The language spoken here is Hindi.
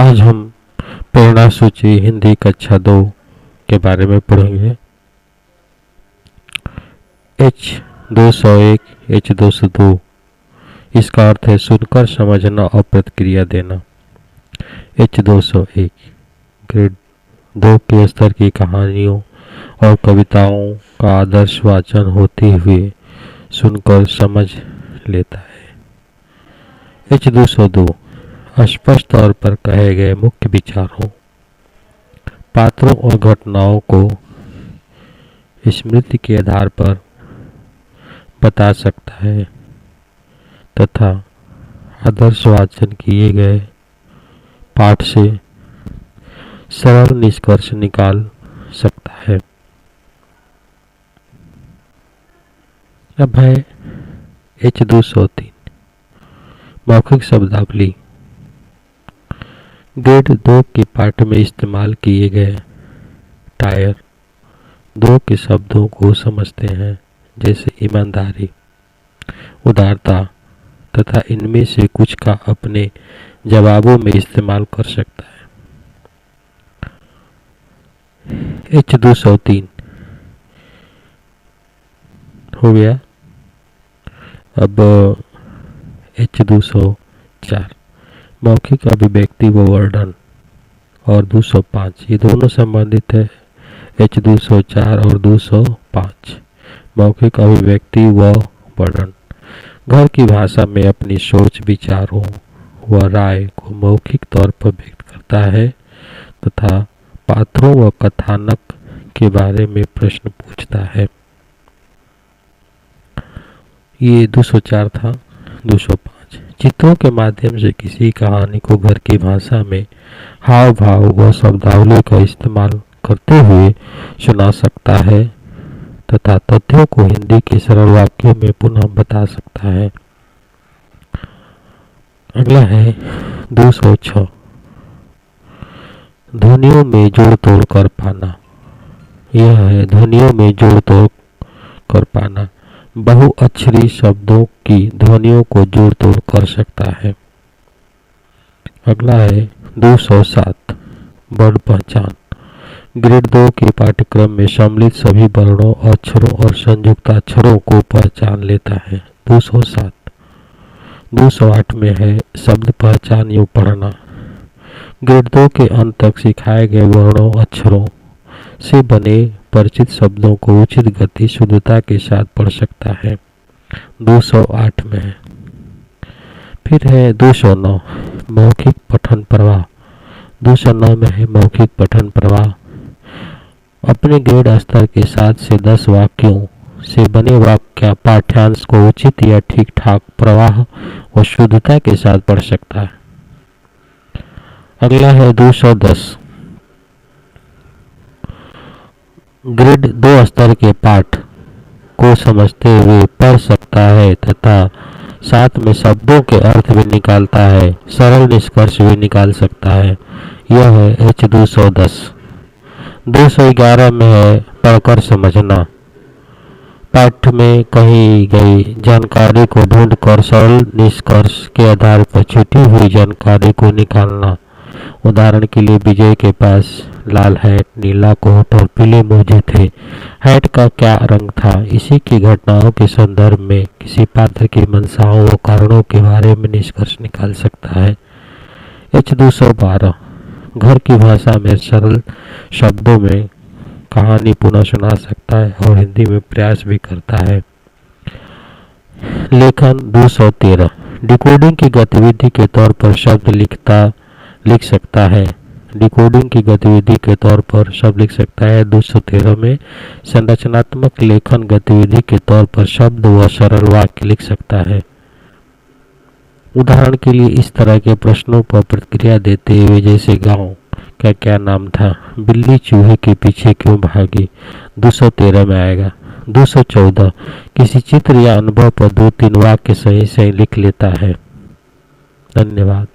आज हम प्रेरणा सूची हिंदी कक्षा 2 के बारे में पढ़ेंगे। H201 H202 इसका अर्थ है सुनकर समझना और प्रतिक्रिया देना। H201 ग्रेड 2 के स्तर की कहानियों और कविताओं का आदर्श वाचन होते हुए सुनकर समझ लेता है। H202 स्पष्ट तौर पर कहे गए मुख्य विचारों, पात्रों और घटनाओं को स्मृति के आधार पर बता सकता है तथा आदर्श वाचन किए गए पाठ से सरल निष्कर्ष निकाल सकता है। अब है H203 मौखिक शब्दावली। ग्रेड 2 के पाठ में इस्तेमाल किए गए टायर 2 के शब्दों को समझते हैं, जैसे ईमानदारी, उदारता तथा इनमें से कुछ का अपने जवाबों में इस्तेमाल कर सकता है। H203 हो गया। अब H204 मौखिक अभिव्यक्ति व वर्णन और 205 ये दोनों संबंधित है। H204 और 205 मौखिक अभिव्यक्ति व वर्णन घर की भाषा में अपनी सोच, विचारों व राय को मौखिक तौर पर व्यक्त करता है तथा पात्रों व कथानक के बारे में प्रश्न पूछता है। ये 204 था। 205 चित्रों के माध्यम से किसी कहानी को घर की भाषा में हाव भाव व शब्दावली का इस्तेमाल करते हुए सुना सकता है तथा तथ्यों को हिंदी के सरल वाक्यों में पुनः बता सकता है। अगला है 206 ध्वनियों में जोड़ तोड़ कर पाना। यह है ध्वनियों में जोड़ तोड़ कर पाना। बहुअक्षरी शब्दों की ध्वनियों को जोड़ तोड़ कर सकता है। अगला है 207 वर्ण पहचान। ग्रेड 2 के पाठ्यक्रम में सम्मिलित सभी वर्णों, अक्षरों और संयुक्ताक्षरों को पहचान लेता है। 207 208 में है शब्द पहचान एवं पढ़ना। ग्रेड 2 के अंत तक सिखाए गए वर्णों, अक्षरों से बने परिचित शब्दों को उचित गति, शुद्धता के साथ पढ़ सकता है। 208 में है। फिर है 209 मौखिक पठन प्रवाह। 209 में है मौखिक पठन प्रवाह। अपने ग्रेड स्तर के 7 से 10 वाक्यों से बने वाक्य पाठ्यांश को उचित या ठीक ठाक प्रवाह और शुद्धता के साथ पढ़ सकता है। अगला है 210 ग्रेड 2 स्तर के पाठ को समझते हुए पढ़ सकता है तथा साथ में शब्दों के अर्थ भी निकालता है, सरल निष्कर्ष भी निकाल सकता है। यह है H210। 211 में है पढ़कर समझना। पाठ में कही गई जानकारी को ढूंढकर सरल निष्कर्ष के आधार पर छुटी हुई जानकारी को निकालना। उदाहरण के लिए विजय के पास लाल हैट, नीला कोट और पीले मोजे थे। हैट का क्या रंग था? इसी की घटनाओं के संदर्भ में किसी पात्र की मंशाओं व कारणों के बारे में निष्कर्ष निकाल सकता है। H212 घर की भाषा में सरल शब्दों में कहानी पुनः सुना सकता है और हिंदी में प्रयास भी करता है। लेखन 213 डिकोडिंग की गतिविधि के तौर पर शब्द लिख सकता है। डिकोडिंग की गतिविधि के तौर पर शब्द लिख सकता है। 213 में संरचनात्मक लेखन गतिविधि के तौर पर शब्द व सरल वाक्य लिख सकता है। उदाहरण के लिए इस तरह के प्रश्नों पर प्रतिक्रिया देते हुए, जैसे गांव का क्या नाम था, बिल्ली चूहे के पीछे क्यों भागी, 213 में आएगा। 214 किसी चित्र या अनुभव पर 2-3 वाक्य सही सही लिख लेता है। धन्यवाद।